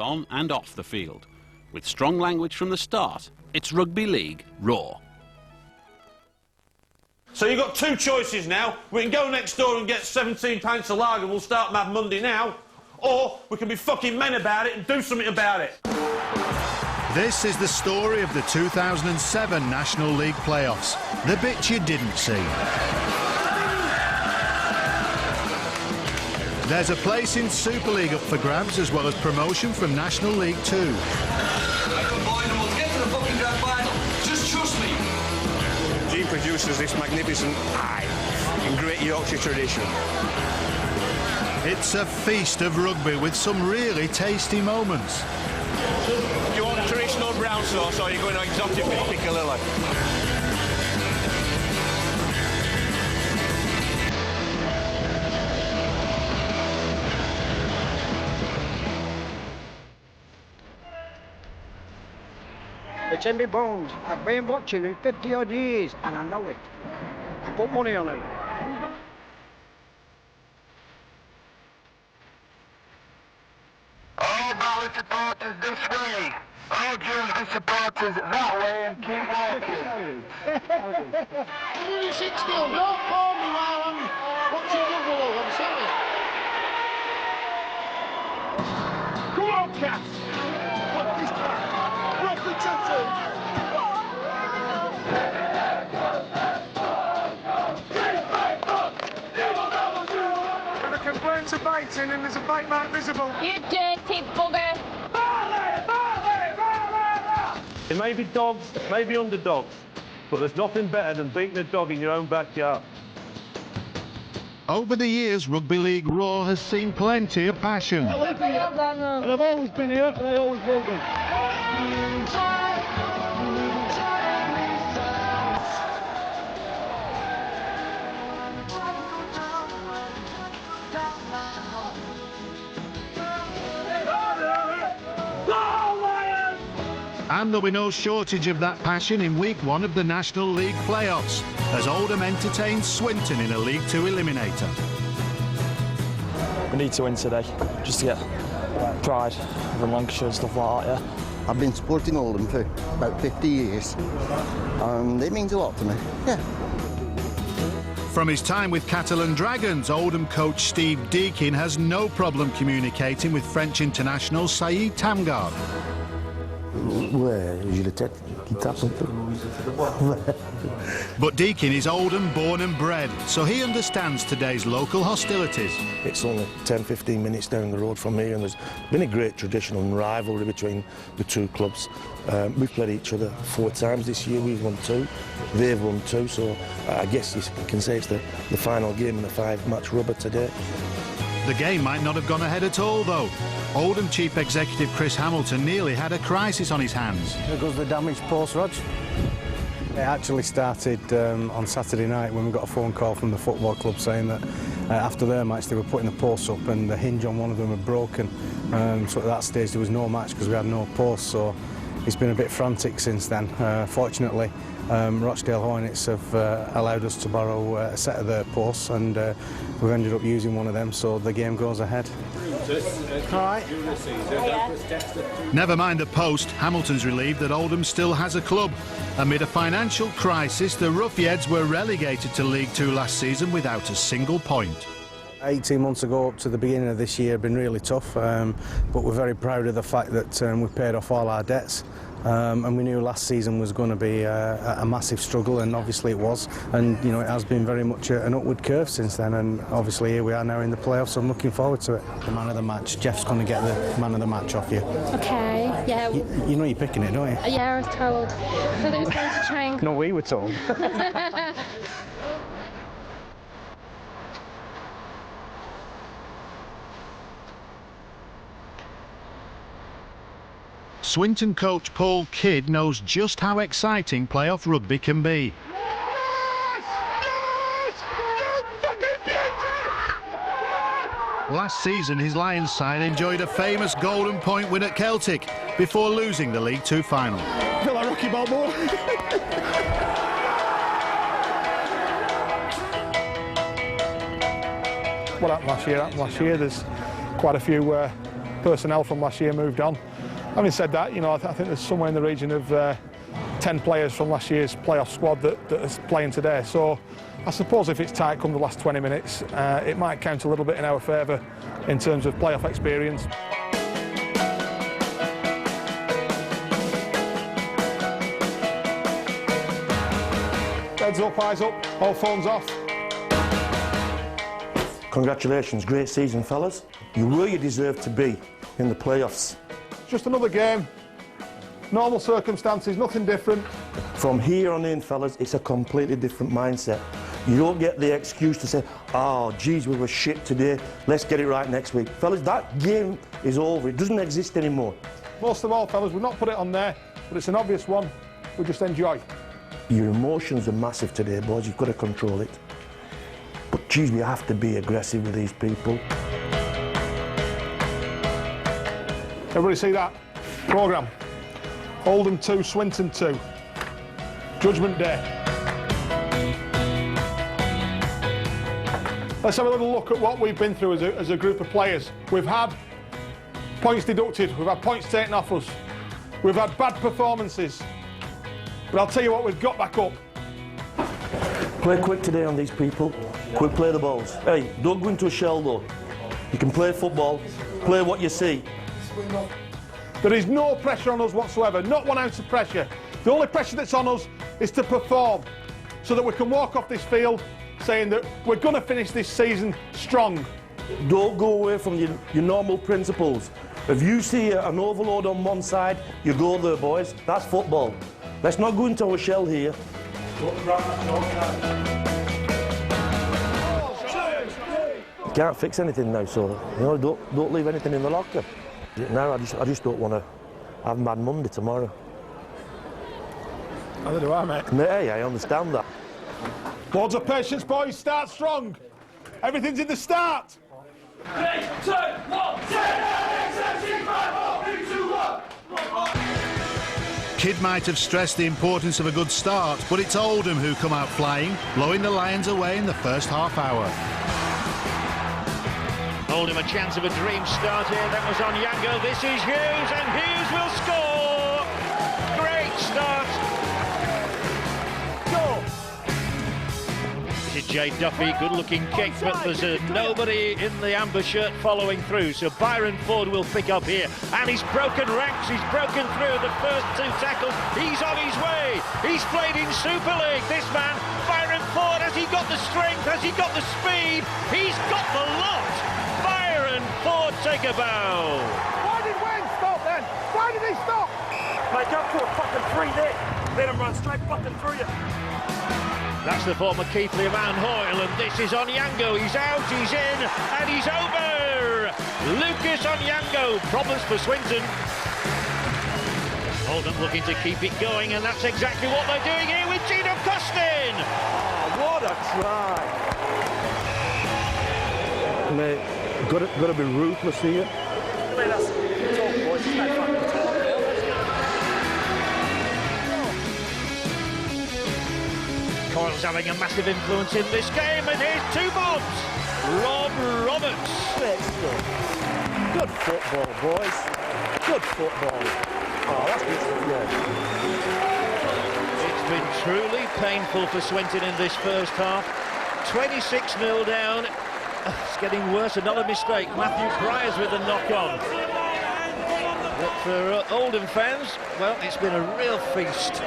on and off the field. With strong language from the start, it's Rugby League Raw. So you've got two choices now. We can go next door and get 17 pints of lager and we'll start Mad Monday now. Or we can be fucking men about it and do something about it. This is the story of the 2007 National League playoffs. The bit you didn't see. There's a place in Super League up for grabs, as well as promotion from National League 2. We'll get to the fucking grand final. Just trust me. Gene produces this magnificent pie in Great Yorkshire tradition. It's a feast of rugby with some really tasty moments. Do you want traditional brown sauce or are you going to exotic with Piccalilli? It's in my bones. I've been watching it 50 odd years and I know it. I put money on it. All Bally supporters this way. All Dewsbury supporters that way and keep walking. 6 still, don't call me while I'm watching football, I'm sorry. Come on, Cass. What's this time? Rock the tattoo. And the complaints are biting and there's a bite mark visible. You dirty bugger! It may be dogs, maybe underdogs, but there's nothing better than beating a dog in your own backyard. Over the years, Rugby League Raw has seen plenty of passion. And I've always been here and I always will be. And there'll be no shortage of that passion in week 1 of the National League playoffs, as Oldham entertains Swinton in a League 2 eliminator. We need to win today, just to get pride over Lancashire and stuff like that, yeah. I've been supporting Oldham for about 50 years, and it means a lot to me, yeah. From his time with Catalan Dragons, Oldham coach Steve Deakin has no problem communicating with French international Saïd Tamgard. Ouais, j'ai la tête qui tape un peu. But Deakin is Oldham born and bred, so he understands today's local hostilities. It's only 10-15 minutes down the road from here, and there's been a great traditional rivalry between the two clubs. We've played each other 4 times this year. We've won 2, they've won 2, so I guess you can say it's the final game in the 5-match rubber today. The game might not have gone ahead at all, though. Oldham Chief Executive Chris Hamilton nearly had a crisis on his hands. There goes the damaged post, Rog. It actually started on Saturday night when we got a phone call from the football club saying that after their match they were putting the posts up and the hinge on one of them had broken. So at that stage there was no match because we had no posts, so it's been a bit frantic since then. Fortunately, Rochdale Hornets have allowed us to borrow a set of their posts, and we've ended up using one of them, so the game goes ahead. All right. Never mind the post, Hamilton's relieved that Oldham still has a club. Amid a financial crisis, the Roughheads were relegated to League 2 last season without a single point. 18 months ago up to the beginning of this year have been really tough, but we're very proud of the fact that we've paid off all our debts. And we knew last season was going to be a massive struggle, and obviously it was, and you know it has been very much an upward curve since then, and obviously here we are now in the playoffs, so I'm looking forward to it. The man of the match, Jeff's going to get the man of the match off you. Okay, yeah. You know you're picking it, don't you? Yeah, I was told. I thought it was going to try and... No, we were told. Swinton coach Paul Kidd knows just how exciting playoff rugby can be. Last season, his Lions side enjoyed a famous Golden Point win at Celtic before losing the League 2 final. I feel like Rocky Balboa. What happened last year? There's quite a few personnel from last year moved on. Having said that, you know, I think there's somewhere in the region of 10 players from last year's playoff squad that is playing today. So I suppose if it's tight come the last 20 minutes, it might count a little bit in our favour in terms of playoff experience. Heads up, eyes up, all phones off. Congratulations, great season, fellas. You're where you deserve to be in the playoffs. Just another game, normal circumstances, nothing different. From here on in, fellas, it's a completely different mindset. You don't get the excuse to say, oh, geez, we were shit today, let's get it right next week. Fellas, that game is over, it doesn't exist anymore. Most of all, fellas, we've not put it on there, but it's an obvious one, we just enjoy. Your emotions are massive today, boys, you've got to control it. But geez, we have to be aggressive with these people. Everybody see that? Programme. Oldham 2, Swinton 2. Judgment Day. Let's have a little look at what we've been through as a group of players. We've had points deducted, we've had points taken off us, we've had bad performances, but I'll tell you what, we've got back up. Play quick today on these people. Quick play the balls. Hey, don't go into a shell though. You can play football, play what you see. There is no pressure on us whatsoever, not 1 ounce of pressure. The only pressure that's on us is to perform so that we can walk off this field saying that we're going to finish this season strong. Don't go away from your normal principles. If you see an overload on one side, you go there, boys. That's football. Let's not go into a shell here. You can't fix anything now, so you know, don't leave anything in the locker. Now I just don't want to have Mad Monday tomorrow. Neither do I, mate. Hey, I understand that. Loads of patience, boys. Start strong. Everything's in the start. 3, 2, 1, 10, 6, 7, 6, 5, 4, 3, 2, 1. Kidd might have stressed the importance of a good start, but it's Oldham who come out flying, blowing the Lions away in the first half hour. Oldham a chance of a dream start here. That was on Yango. This is Hughes, and Hughes will score. Great start. Goal. This is Jay Duffy. Good-looking kick, but there's nobody in the amber shirt following through. So Byron Ford will pick up here, and he's broken ranks. He's broken through the first 2 tackles. He's on his way. He's played in Super League. This man, Byron Ford, has he got the strength? Has he got the speed? He's got the lot. Byron Ford, take a bow. Why did Wayne stop then? Why did he stop? Like up to a fucking 3-net. Let him run straight fucking through you. That's the former keeper of Van Hoyle, and this is Onyango. He's out, he's in, and he's over. Lucas Onyango, problems for Swinton. Oldham looking to keep it going, and that's exactly what they're doing here with Gino Costin. Oh, what a try. Mate, got to be ruthless here. Man, that's talk, boys. It's no fucking talk. Coyle's having a massive influence in this game, and here's 2 bombs. Rob Roberts. Let's go. Good football, boys. Good football. Oh, that's good stuff, yeah. It's been truly painful for Swinton in this first half. 26-0 down. It's getting worse. Another mistake. Matthew Priors with a knock-on. But for Oldham fans, well, it's been a real feast.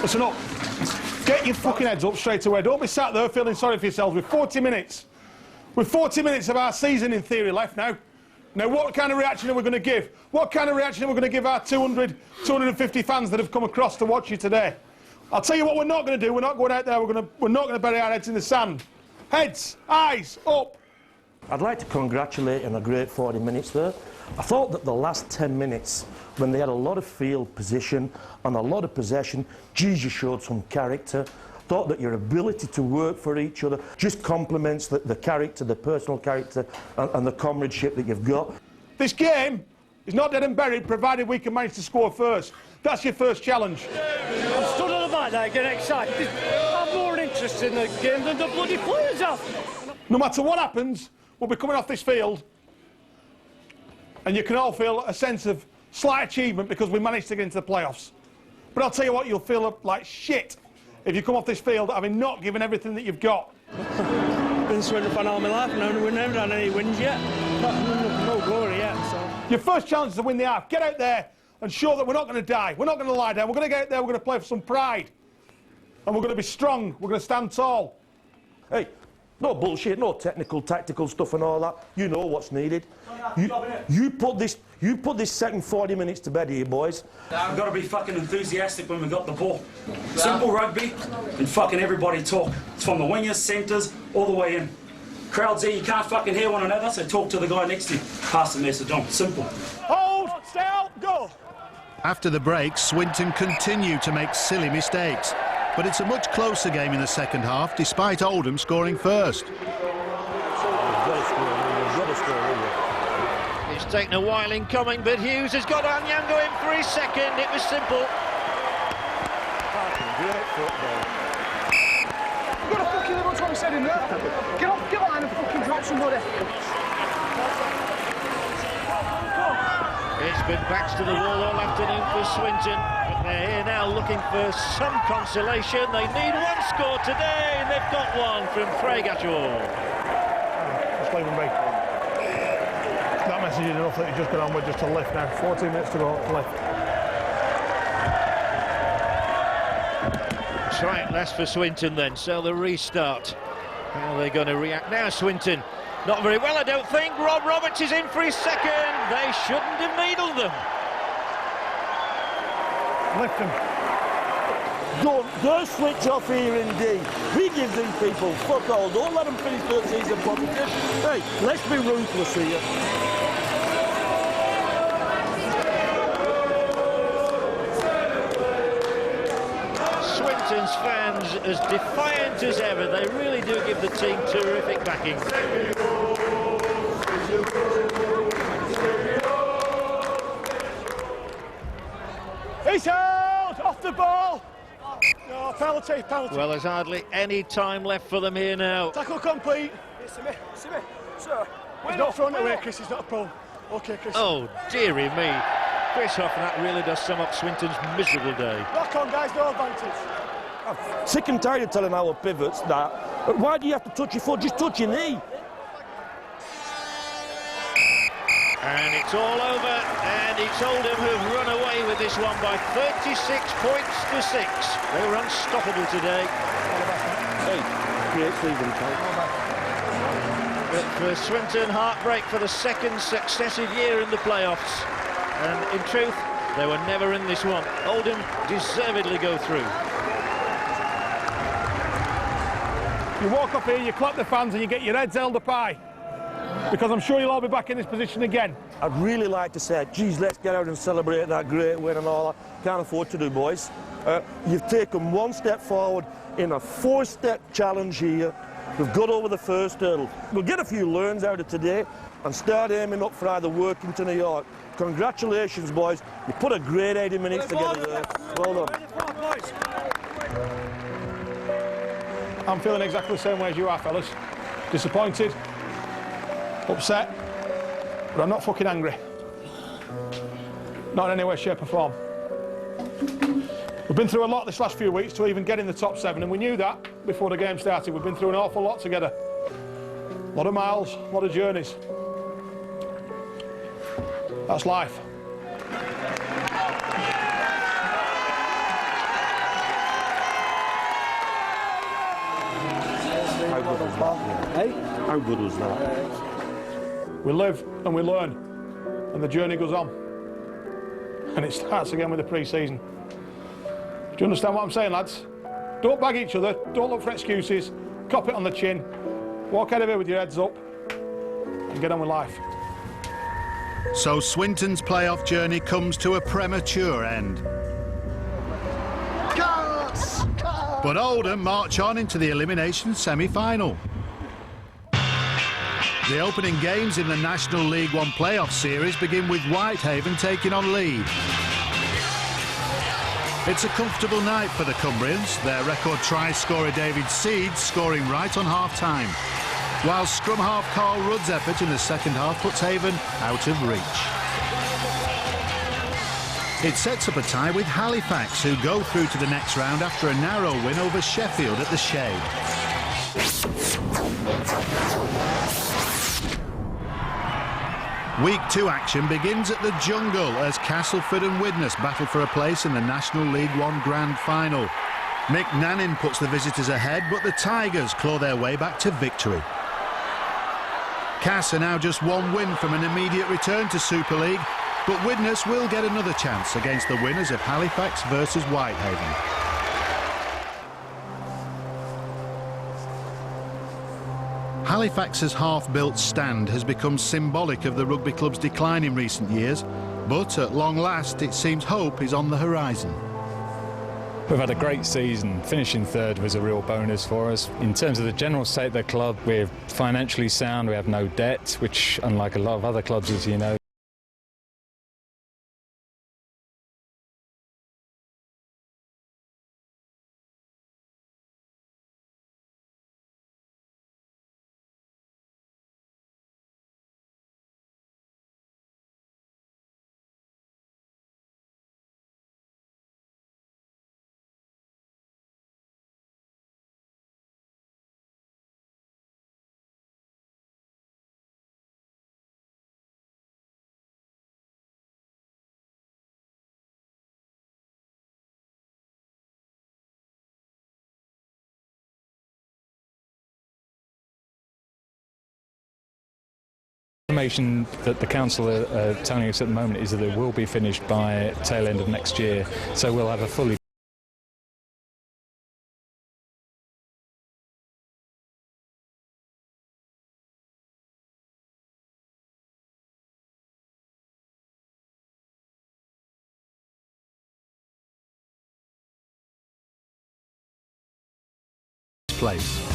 Listen up. Get your fucking heads up straight away. Don't be sat there feeling sorry for yourselves. We're 40 minutes. We're 40 minutes of our season, in theory, left now. Now, what kind of reaction are we going to give? What kind of reaction are we going to give our 200, 250 fans that have come across to watch you today? I'll tell you what we're not going to do. We're not going out there. We're not going to bury our heads in the sand. Heads, eyes, up. I'd like to congratulate on a great 40 minutes there. I thought that the last 10 minutes, when they had a lot of field position and a lot of possession, geez, you showed some character. Thought that your ability to work for each other just complements the character, the personal character and the comradeship that you've got. This game is not dead and buried, provided we can manage to score first. That's your first challenge. I'm stood on the like that, get excited. I'm more interested in the game than the bloody players are. No matter what happens, we'll be coming off this field and you can all feel a sense of slight achievement because we managed to get into the playoffs. But I'll tell you what, you'll feel like shit if you come off this field having not given everything that you've got. Been Swindon fan all my life and we've never had any wins yet. No glory yet, so... Your first challenge is to win the half. Get out there and show that we're not going to die. We're not going to lie down. We're going to get out there, we're going to play for some pride. And we're going to be strong. We're going to stand tall. Hey, no bullshit, no technical, tactical stuff and all that. You know what's needed. You put this second 40 minutes to bed here, boys. We've got to be fucking enthusiastic when we got the ball. Simple rugby, and fucking everybody talk. It's from the wingers, centres, all the way in. Crowds there, you can't fucking hear one another, so talk to the guy next to you. Pass the message on. Simple. Hold, stay out, go! After the break, Swinton continue to make silly mistakes. But it's a much closer game in the second half, despite Oldham scoring first. It's taken a while in coming, but Hughes has got Anyango in for his second. It was simple. Great football. You've got to fucking look what we said in there. Get off, get line and fucking drop somebody. It's been backs to the wall all afternoon for Swinton, but they're here now looking for some consolation. They need one score today, and they've got one from Craig Atchell. Just leave him be. That message is enough that he's just got on with just a lift now. 14 minutes to go, lift. Try it less for Swinton then, so the restart. How are they going to react now, Swinton? Not very well, I don't think. Rob Roberts is in for his second. They shouldn't have needled them. Lift him. Don't switch off here indeed. We give these people fuck all. Don't let them finish their season positive. Hey, let's be ruthless here. Swinton's fans as defiant as ever. They really do give the team terrific backing. He's held off the ball. No, penalty. Well, there's hardly any time left for them here now. Tackle complete. Sir. He's not throwing it away, Chris. He's not a pull. Okay, Chris. Oh, dearie me. Chris Hoffman, that really does sum up Swinton's miserable day. Knock on, guys. No advantage. I'm sick and tired of telling our pivots that. But why do you have to touch your foot? Just touch your knee. And it's all over, and it's Oldham who've run away with this one by 36 points to 6. They were unstoppable today. Hey, great season, But for Swinton, heartbreak for the second successive year in the playoffs. And in truth, they were never in this one. Oldham deservedly go through. You walk up here, you clap the fans, and you get your heads held up high. Because I'm sure you'll all be back in this position again. I'd really like to say, geez, let's get out and celebrate that great win and all that. Can't afford to do, boys. You've taken one step forward in a 4-step challenge here. We've got over the first hurdle. We'll get a few learns out of today and start aiming up for either Workington or York. Congratulations, boys. You put a great 80 minutes together there. Well done. I'm feeling exactly the same way as you are, fellas. Disappointed, upset, but I'm not fucking angry. Not in any way, shape or form. We've been through a lot this last few weeks to even get in the top 7, and we knew that before the game started. We've been through an awful lot together. A lot of miles, a lot of journeys. That's life. How good was that? Hey? How good was that? We live and we learn, and the journey goes on. And it starts again with the pre-season. Do you understand what I'm saying, lads? Don't bag each other, don't look for excuses, cop it on the chin, walk out of here with your heads up, and get on with life. So Swinton's playoff journey comes to a premature end. But Oldham march on into the elimination semi-final. The opening games in the National League One playoff series begin with Whitehaven taking on Leeds. It's a comfortable night for the Cumbrians. Their record try scorer David Seed scoring right on half-time, while scrum half Carl Rudd's effort in the second half puts Haven out of reach. It sets up a tie with Halifax, who go through to the next round after a narrow win over Sheffield at the Shade. Week 2 action begins at the Jungle as Castleford and Widnes battle for a place in the National League One Grand Final. Mick Nannin puts the visitors ahead, but the Tigers claw their way back to victory. Cass are now just one win from an immediate return to Super League, but Widnes will get another chance against the winners of Halifax versus Whitehaven. Halifax's half-built stand has become symbolic of the rugby club's decline in recent years, but at long last it seems hope is on the horizon. We've had a great season. Finishing third was a real bonus for us. In terms of the general state of the club, we're financially sound, we have no debt, which, unlike a lot of other clubs, as you know, information that the council are telling us at the moment is that it will be finished by tail end of next year, so we'll have a fully place.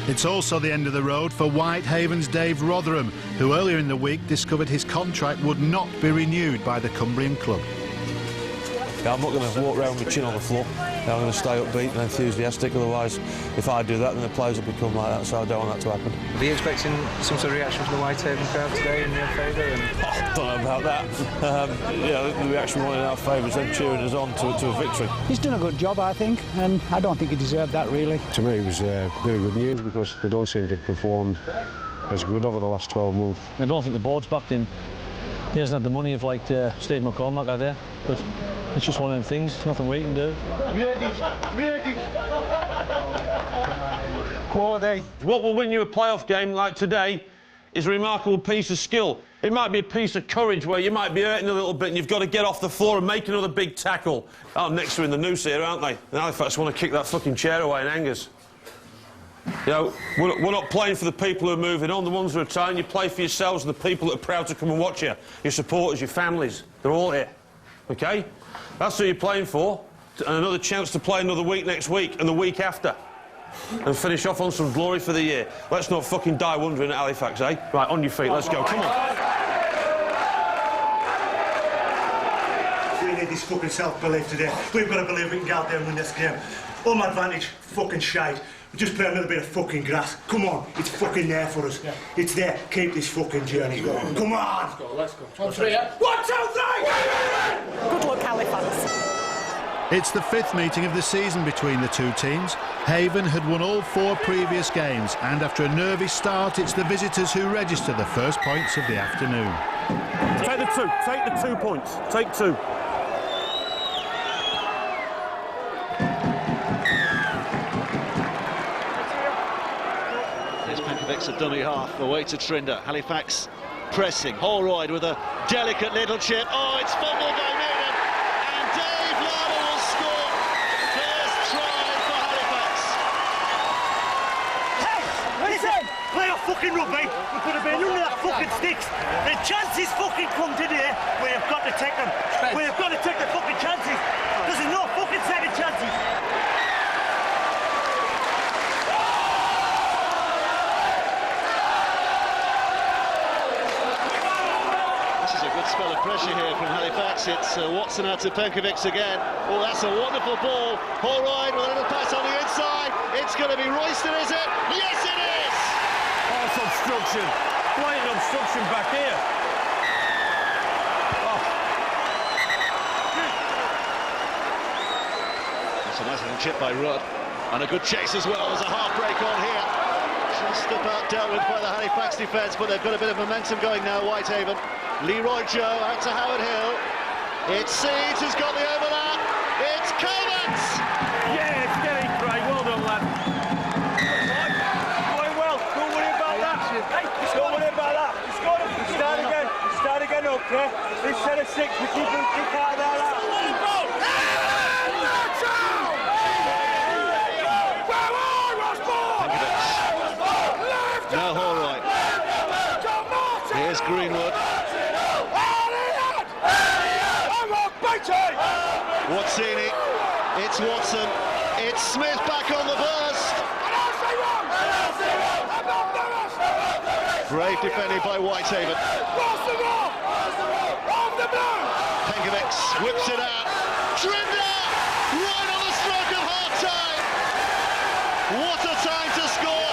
It's also the end of the road for Whitehaven's Dave Rotherham, who earlier in the week discovered his contract would not be renewed by the Cumbrian club. Yeah, I'm not going to walk around with my chin on the floor. I'm going to stay upbeat and enthusiastic, otherwise if I do that then the players will become like that, so I don't want that to happen. Are you expecting some sort of reaction from the Whitehaven crowd today in your favour? I don't know about that. Yeah, the reaction was in our favour is them cheering us on to a victory. He's done a good job, I think, and I don't think he deserved that, really. To me, it was very good news because they don't seem to have performed as good over the last 12 months. I don't think the board's backed him. He hasn't had the money of like Steve McCormack out there, but it's just one of them things, nothing we can do. Quality. What will win you a playoff game like today is a remarkable piece of skill. It might be a piece of courage where you might be hurting a little bit and you've got to get off the floor and make another big tackle. Oh, next to in the noose here, aren't they? And Halifax want to kick that fucking chair away in Angers. You know, we're not playing for the people who are moving on, the ones who are retiring. You play for yourselves and the people that are proud to come and watch you. Your supporters, your families, they're all here. OK? That's who you're playing for. And another chance to play another week next week and the week after. And finish off on some glory for the year. Let's not fucking die wondering at Halifax, eh? Right, on your feet, let's go. Come on. We need this fucking self-belief today. We've got to believe we can go out there and win this game. Home advantage, fucking shite. We just play a little bit of fucking grass. Come on, it's fucking there for us. Yeah. It's there. Keep this fucking journey going. Come on! Let's go, let's go. 1, 2, 3, yeah? 1, 2, 3! Good luck, Halifax. It's the 5th meeting of the season between the two teams. Haven had won all 4 previous games, and after a nervy start, it's the visitors who register the first points of the afternoon. Take the 2. Take the 2 points. Take 2. Pankovic a dummy half away to Trinder. Halifax pressing. Holroyd with a delicate little chip. Oh, it's fumbled by Noonan. And Dave Lala will score. First try for Halifax. Hey, listen! Play our fucking rugby. We could have been under that fucking sticks. The chances fucking come today. We have got to take them. We have got to take the fucking chances. There's no fucking second chances. spell of pressure here from Halifax. It's Watson out to Penkovics again. Oh, that's a wonderful ball. Holroyd with a little pass on the inside. It's going to be Royston, is it? Yes, it is! Oh, it's obstruction. Blatant obstruction back here. That's a nice little chip by Rudd. And a good chase as well. There's a half break on here. Just about dealt with by the Halifax defence, but they've got a bit of momentum going now, Whitehaven. Leroy Joe out to Howard Hill. It's Seeds who's got the overlap. It's Coleman's! Yeah, it's getting Craig. Well done, lad. Going well. Don't worry about that. Don't worry about that. Start again. Start again, okay? Instead of 6, we keep him kick out of there. Now Holroyd. Here's Greenwood. Watsini. It's Watson. It's Smith back on the burst. Brave defended by Whitehaven. Penkovics whips it out. Trinder right on the stroke of half time. What a time to score.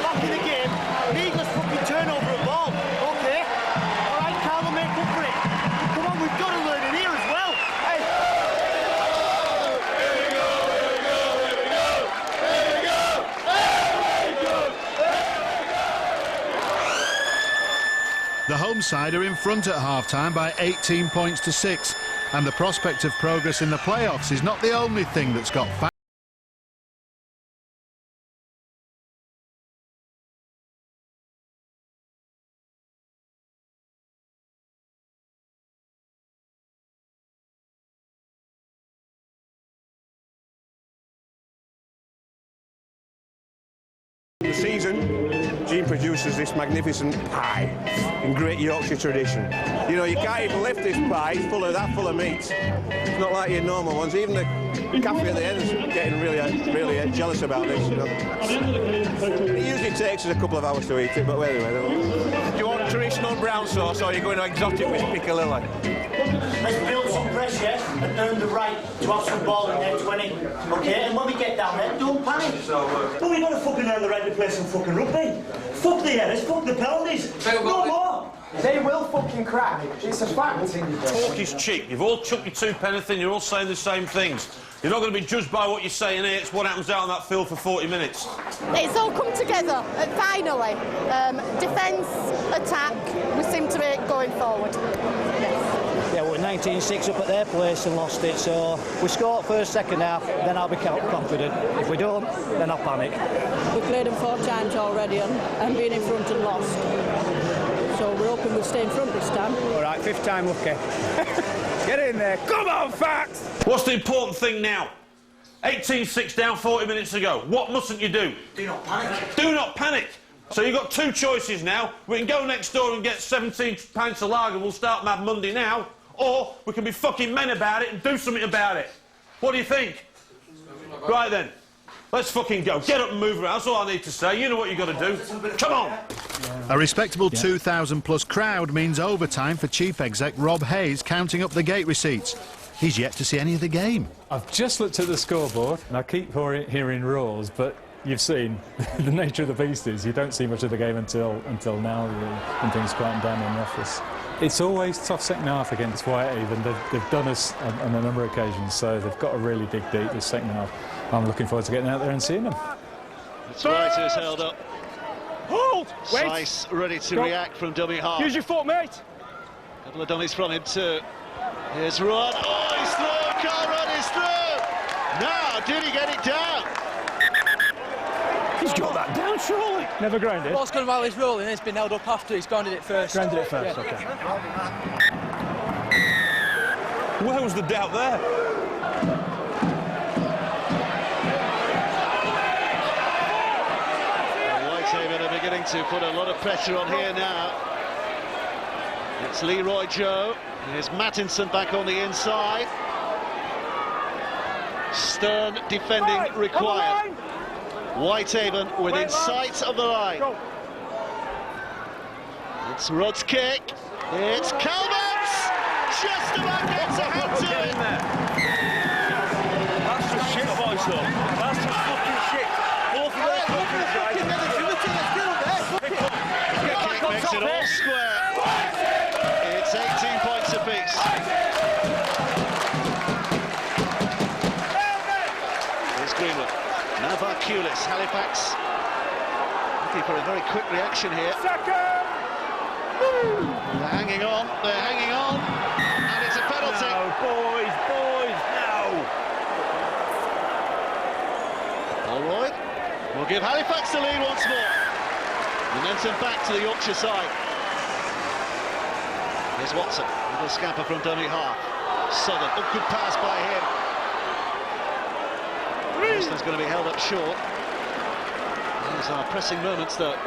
Back in the game, needless fucking turnover of ball. Okay, all right, Carl will make up for it. But come on, we've got to learn in here as well. Hey. The home side are in front at half-time by 18 points to 6, and the prospect of progress in the playoffs is not the only thing that's got fans. The season, Gene produces this magnificent pie in great Yorkshire tradition. You know, you can't even lift this pie, it's full of meat. It's not like your normal ones. Even the cafe at the end is getting really jealous about this. You know. It usually takes us a couple of hours to eat it, but anyway. Do you want traditional brown sauce or are you going exotic with piccalilli? Let's build some pressure and earn the right to have some ball in their 20. Okay, and when we get down there, don't panic. But we've got to fucking earn the right to play some fucking rugby. Fuck the errors, fuck the penalties. No more. They will fucking crack. It's a fact. Talk is cheap. You've all chucked your two penneth in, you're all saying the same things. You're not going to be judged by what you're saying here, it's what happens out on that field for 40 minutes. It's all come together, finally. Defence, attack, we seem to be going forward. Yeah, we're 19-6 up at their place and lost it, so we score first, second half, then I'll be confident. If we don't, then I'll panic. We played them 4 times already and been in front and lost. So we're hoping we'll stay in front this time. All right, 5th time lucky. Get in there. Come on, Fax! What's the important thing now? 18-6 down 40 minutes ago. What mustn't you do? Do not panic. Do not panic. So you've got 2 choices now. We can go next door and get 17 pints of lager, we'll start Mad Monday now, or we can be fucking men about it and do something about it. What do you think? Right then. Let's fucking go. Get up and move around. That's all I need to say. You know what you've got to do. Come on. A respectable 2,000-plus crowd means overtime for Chief Exec Rob Hayes counting up the gate receipts. He's yet to see any of the game. I've just looked at the scoreboard, and I keep hearing roars, but you've seen the nature of the beast is you don't see much of the game until now, really, when things quieten down in the office. It's always tough second half against Whitehaven. They've done us on a number of occasions, so they've got to really dig deep this second half. I'm looking forward to getting out there and seeing them. It's White who's held up. Hold! Wait! Sice ready to react from dummy half. Use your foot, mate! A couple of dummies from him too. Here's Rudd. Oh, he's through! Carl Rudd is through! Now, did he get it down? He's got that down, surely. Never grounded. What's gone while he's rolling, it's been held up after he's grounded it first. Grounded it first, yeah. OK. Where was the doubt there? Whitehaven are beginning to put a lot of pressure on here now. It's Leroy Joe. Here's Mattinson back on the inside. Stern defending required. Whitehaven within sight of the line. It's Rod's kick. It's Calvert's! Just about gets a hand to it. That's just shit, boys, though. That's just fucking shit. Both of those fucking guys. Kick makes it all square. It's 18 points apiece. Here's Greenwood. Now Varkulis, Halifax. Looking for a very quick reaction here. They're hanging on, and it's a penalty. No, boys, no! Holroyd will give Halifax the lead once more. Momentum back to the Yorkshire side. Here's Watson, little scamper from dummy half. Southern, a good pass by him. Preston's going to be held up short. These are pressing moments, though.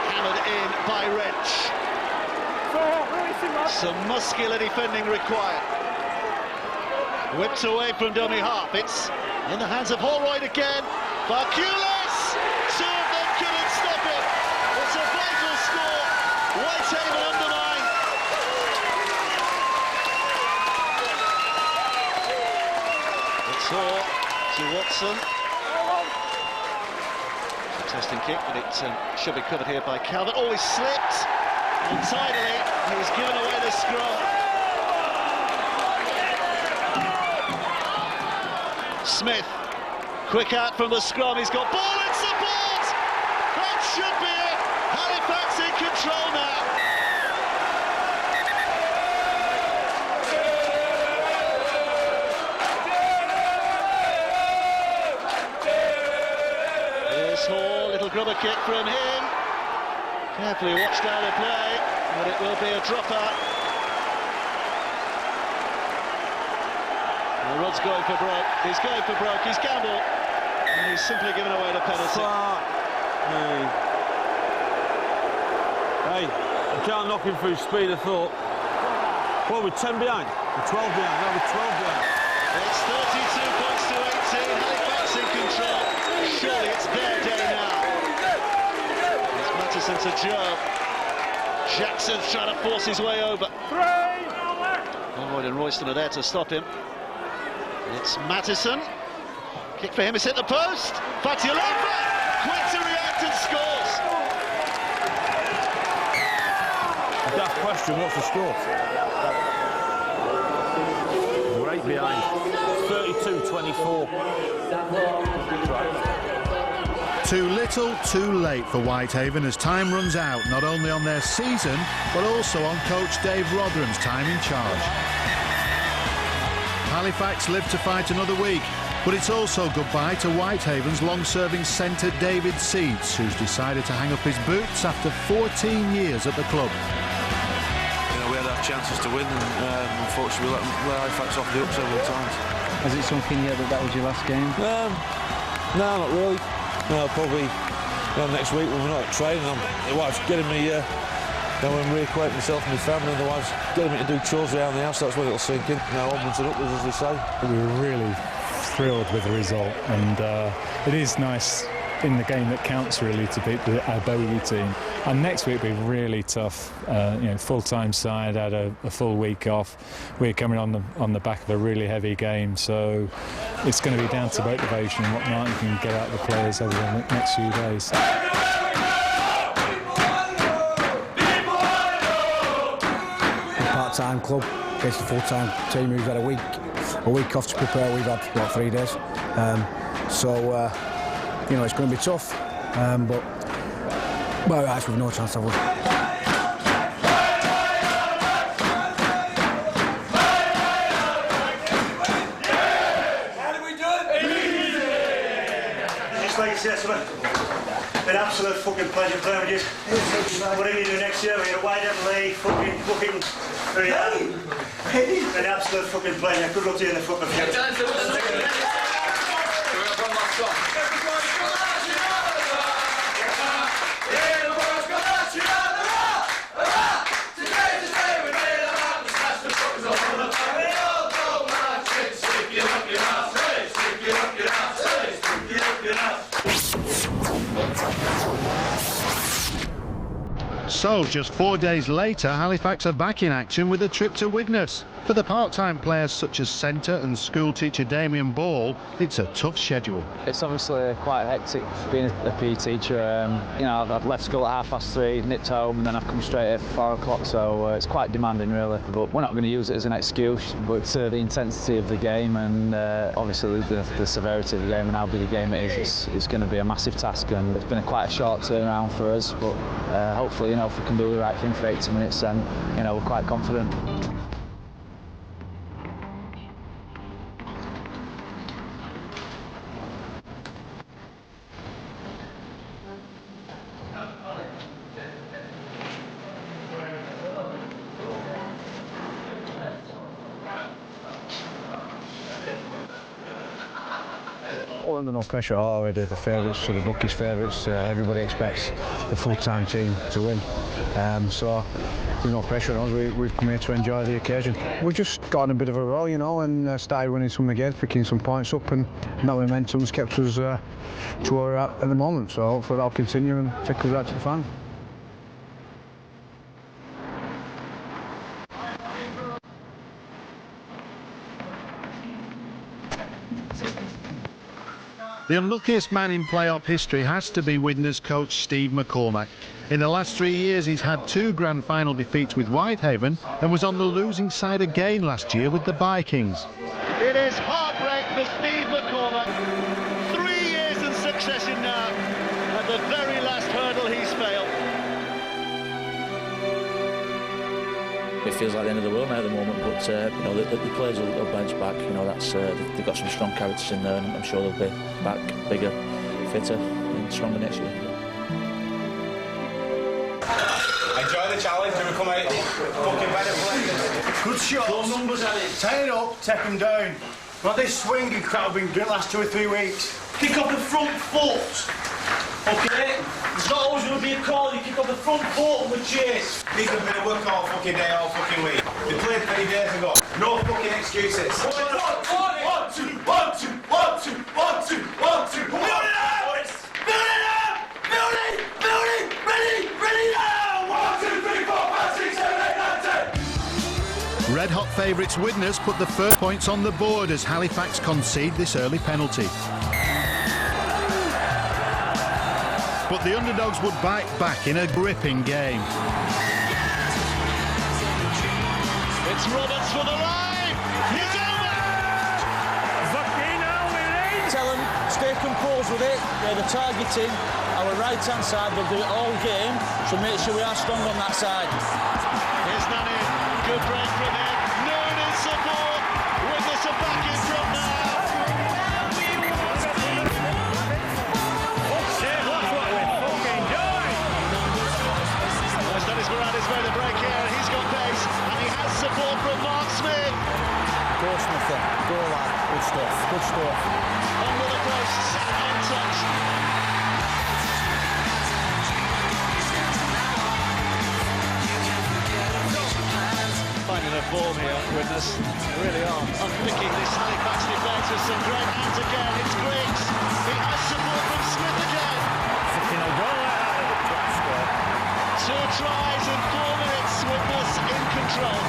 Hammered in by Wrench. Some muscular defending required. Whipped away from dummy half. It's in the hands of Holroyd again. Varkulis! Two of them couldn't stop it. It's a vital score. Whitehaven under 9. It's all to Watson. Contesting kick, but it should be covered here by Calvert. Oh, he slipped untidily. He's given away the scrum. Smith, quick out from the scrum. He's got ball in support. That should be it. Halifax in control now. Hall, little grubber kick from him. Carefully watched out the play, but it will be a dropout. Well, Rod's going for broke. He's going for broke. He's gambled, and he's simply given away the penalty. Hey, you can't knock him through speed of thought. Well, we're 10 behind. We're 12 behind. No, we're 12 behind. It's 32 points to 18. Halifax in control. Surely it's their day now. It's Mattison to Joe. Jackson's trying to force his way over. Holroyd and Royston are there to stop him. It's Mattison. Kick for him, it's hit the post. Fatiolova, quick to react and scores. That question, what's the score? We're 8 behind. 32-24. Too little, too late for Whitehaven as time runs out, not only on their season, but also on coach Dave Rotherham's time in charge. Halifax live to fight another week, but it's also goodbye to Whitehaven's long-serving centre David Seeds, who's decided to hang up his boots after 14 years at the club. You know, we had our chances to win, and unfortunately we let Halifax off the hook several times. Has it sunk in yet that was your last game? No, not really. No, probably next week when we're not at training. The wife's getting me, I'm reacquainting myself and my family, and the wife's getting me to do chores around the house. That's when it'll sink in. Now onwards and upwards, as they say. We were really thrilled with the result, and it is nice in the game that counts really to beat our bogey team. And next week will be really tough. Full-time side, had a full week off. We're coming on the back of a really heavy game, so it's going to be down to motivation and what Martin can get out of the players over the next few days. Part-time club against a full-time team who's had a week off to prepare. We've had 3 days, it's going to be tough, but we've no chance of it. Just like you said, son, an absolute fucking pleasure playing with you. Whatever you do next year, we're going to wide up league, fucking very hard. An absolute fucking pleasure. Good luck to you in the fucking future. So, just 4 days later, Halifax are back in action with a trip to Widnes. For the part-time players such as centre and school teacher Damien Ball, it's a tough schedule. It's obviously quite hectic being a PE teacher. You know, I've left school at 3:30, nipped home, and then I've come straight at 4 o'clock, so it's quite demanding really. But we're not going to use it as an excuse, but the intensity of the game and obviously the severity of the game and how big a game it is, it's going to be a massive task, and it's been quite a short turnaround for us, but hopefully, you know, if we can do the right thing for 80 minutes, then, you know, we're quite confident. Under no pressure at all. We're the favourites, so the bookies' favourites. Everybody expects the full-time team to win. So there's no pressure on us. We've come here to enjoy the occasion. We've just got on a bit of a roll, you know, and started winning some again, picking some points up, and that momentum's kept us to where we're at the moment. So hopefully that'll continue and take us right to the final. The unluckiest man in playoff history has to be Widnes coach Steve McCormack. In the last 3 years, he's had 2 grand final defeats with Whitehaven and was on the losing side again last year with the Vikings. It is heartbreak for Steve McCormack. 3 years in succession now. At the very last hurdle, he's failed. It feels like the end of the world now at the moment, but you know, the players will bounce back. You know, that's they've got some strong characters in there, and I'm sure they'll be back bigger, fitter, and stronger next year. Enjoy the challenge and we come out fucking better players. Good shot. Those numbers at it. Tie it up, take them down. Not this swinging crap I've been doing the last 2 or 3 weeks. Kick off the front foot. Okay? There's not always going to be a call. You kick off the front foot and we chase. These have been at work all fucking day, all fucking week. They played 3 days ago. No fucking excuses. 1, 2, 1, 2, 1, 2, 1, 2, 1, 2. Build it up! Build it up! Build it! Build it! Ready! Ready now! 1, 2, 3, 4, 5, 6, 7, 8, 9, 10. Red hot favourites Widnes put the first points on the board as Halifax concede this early penalty. But the underdogs would bite back in a gripping game. It's Roberts for the line. He's over. Tell them, stay composed with it. They're the targeting. Our right-hand side, they'll do it all game, so make sure we are strong on that side. Here's Nani. Good break from him. Noon in support. Widnes are back in front now. Morales made a break here, and he's got pace, and he has support from Mark Smith. Go Smithy, go lad, good stuff, good stuff. Under the posts and untouched. Finding a form here, Widnes. They really are unpicking this Halifax defence with some great hands again. It's Griggs. He has support from Smith again. Fucking a goal out. 2 tries in 4 minutes, Widnes in control.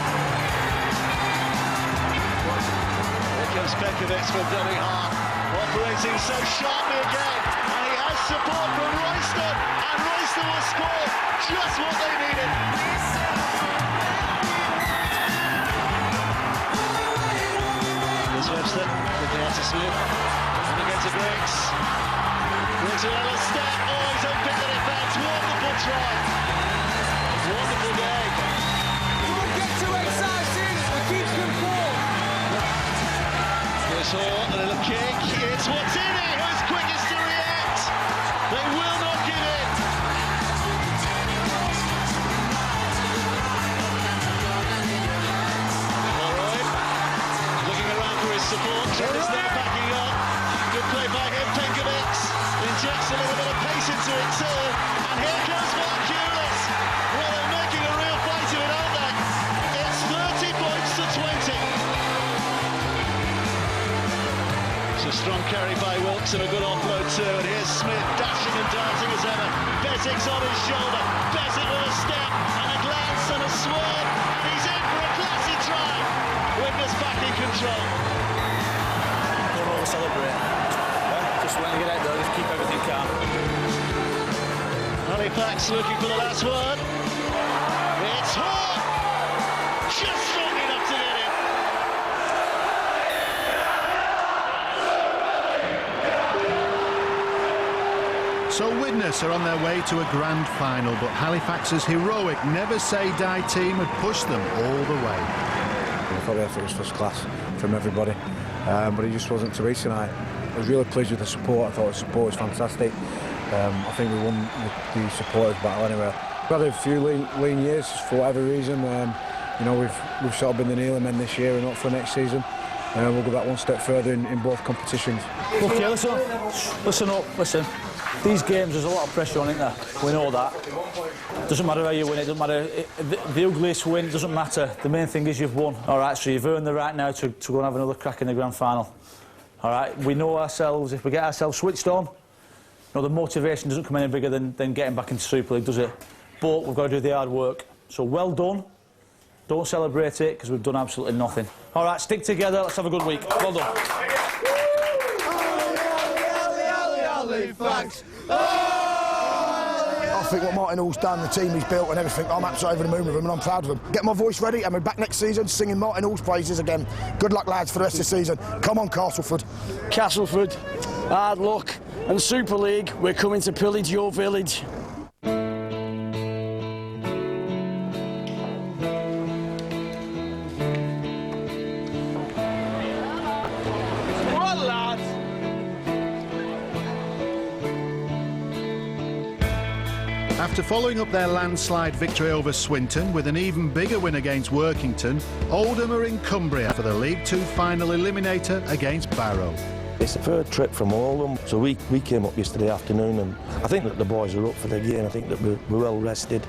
Here comes Pekovic from dummy half, operating so sharply again, and he has support from Royston, and Royston will score just what they needed. Here's Webster, looking out to Smith, and again to Griggs. Griggs with another step, oh, he's unpicked the defence, wonderful try. Wonderful game. Don't get too excited. Keep control. Here's Hall, a little kick. It's Watini who's quickest to react. They will not give in. Holroyd looking around for his support. Trent is now backing up. Good play by him. Pekovic injects a little bit of pace into it too. And here comes Mark Hewlett. Well, they're making a real fight of it, aren't they? It's 30 points to 20. It's a strong carry by Wilkes and a good offload too. And here's Smith dashing and dancing as ever. Beswick's on his shoulder. has it with a step and a glance and a swerve, and he's in for a classy try. Widnes back in control. Don't over-celebrate. Just when you get out there, just keep everything calm. Halifax looking for the last word. It's Hawke! Just strong enough to get it. So Widnes are on their way to a grand final, but Halifax's heroic never-say-die team had pushed them all the way. I thought the effort was first class from everybody, but it just wasn't to be tonight. I was really pleased with the support. I thought the support was fantastic. I think we won the supporters battle anyway. We've had a few lean years for whatever reason. You know, we've sort of been the kneeling men this year and not for next season. We'll go that one step further in both competitions. Okay, listen up. These games, there's a lot of pressure on it there. We know that. Doesn't matter how you win, it doesn't matter. The ugliest win doesn't matter. The main thing is you've won. All right, so you've earned the right now to go and have another crack in the grand final. All right, we know ourselves, if we get ourselves switched on, the motivation doesn't come any bigger than getting back into Super League, does it? But we've got to do the hard work. So well done. Don't celebrate it, because we've done absolutely nothing. All right, stick together. Let's have a good week. Well done. I think what Martin Hall's done, the team he's built and everything, I'm absolutely over the moon with him and I'm proud of him. Get my voice ready and we're back next season singing Martin Hall's praises again. Good luck, lads, for the rest of the season. Come on, Castleford. Castleford, hard luck, and Super League, we're coming to pillage your village. After following up their landslide victory over Swinton with an even bigger win against Workington, Oldham are in Cumbria for the League Two final eliminator against Barrow. It's the third trip from Oldham, so we came up yesterday afternoon, and I think that the boys are up for the game. I think that we're well rested.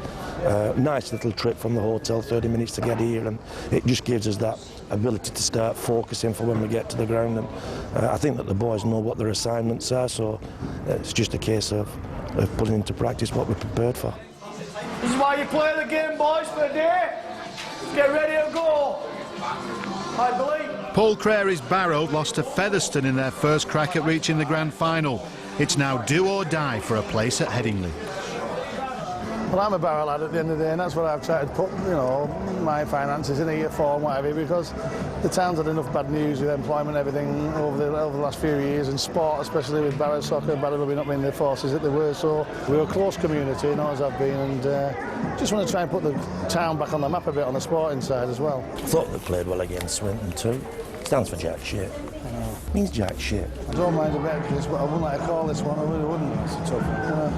Nice little trip from the hotel, 30 minutes to get here, and it just gives us that ability to start focusing for when we get to the ground. And I think that the boys know what their assignments are, so it's just a case of putting into practice what we're prepared for. This is why you play the game, boys, for a day. Get ready to go. I believe. Paul Crary's Barrow lost to Featherstone in their first crack at reaching the grand final. It's now do or die for a place at Headingley. Well, I'm a Barrow lad at the end of the day, and that's what I've tried to put, my finances in here for and whatever, because the town's had enough bad news with employment and everything over the last few years, and sport, especially with Barrow soccer, Barrow Rugby not being the forces that they were. So we're a close community, as I've been, and just want to try and put the town back on the map a bit on the sporting side as well. I thought they played well against Swinton too. Stands for jack shit. Means jack shit. I don't mind a bit of this, but I wouldn't like to call this one. I really wouldn't. It's a tough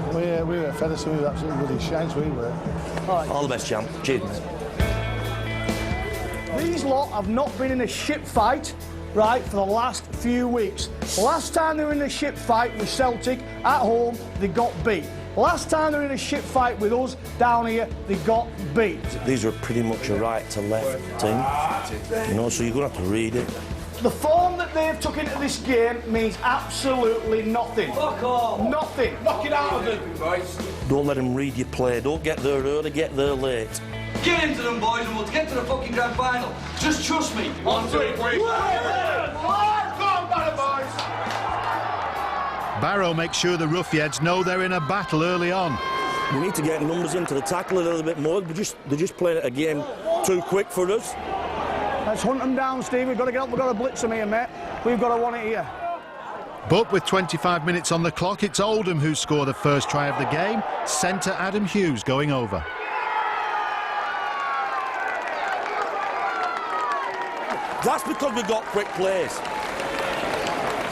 one. We were at Featherstone, we were absolutely bloody shite, we were. All the best, champ. Cheers, mate. These lot have not been in a shit fight, right, for the last few weeks. Last time they were in a shit fight with Celtic at home, they got beat. Last time they were in a shit fight with us down here, they got beat. These are pretty much a right to left team, so you're going to have to read it. The form that they've took into this game means absolutely nothing. Fuck off. Nothing. Knock it out of them, boys. Don't let them read your play. Don't get there early, get there late. Get into them, boys, and we'll get to the fucking grand final. Just trust me. 1, 2, 3. Come on, boys. Barrow makes sure the Ruffians know they're in a battle early on. We need to get numbers into the tackle a little bit more. They're just playing it a game too quick for us. Let's hunt them down, Steve. We've got to get up. We've got to blitz them here, mate. We've got to want it here. But with 25 minutes on the clock, it's Oldham who score the first try of the game. Centre Adam Hughes going over. That's because we've got quick plays. It's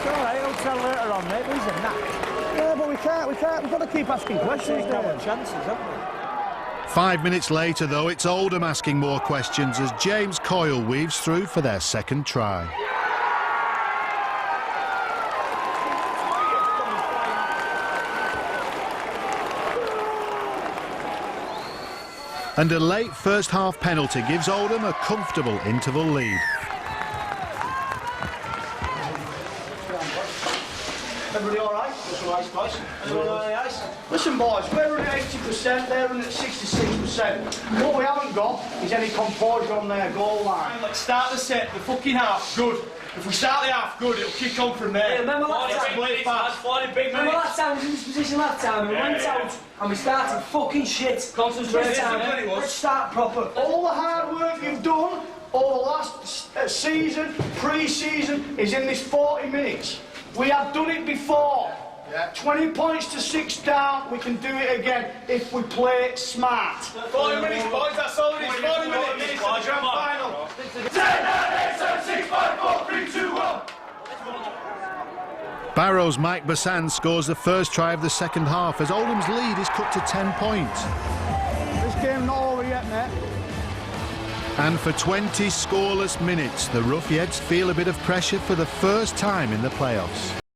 all right. I'll tell later on, mate. These are knack. Yeah, but we can't. We've got to keep asking questions. Chances, haven't we? 5 minutes later, though, it's Oldham asking more questions as James Coyle weaves through for their second try. And a late first-half penalty gives Oldham a comfortable interval lead. Everybody all right? Just some ice, boys. Everybody on the ice? Listen, boys, we're running at 80%, they're running at 66%. What we haven't got is any composure on their goal line. Let's start the set, the fucking half, good. If we start the half good, it'll kick on from there. Yeah, remember last time? 40 big Remember last time we was in this position last time? We went out and we started fucking shit. Concentrate down. Let's start proper. All the hard work you've done over the last season, pre-season, is in this 40 minutes. We have done it before. 20 points to 6 down, we can do it again if we play smart. 40 minutes, boys, that's all it is. 40 minutes to the grand final. 10, 9, 8, 7, 6, 5, 4, 3, 2, 1. Barrow's Mike Bassan scores the first try of the second half as Oldham's lead is cut to 10 points. This game's not over yet, mate. And for 20 scoreless minutes, the Roughheads feel a bit of pressure for the first time in the playoffs.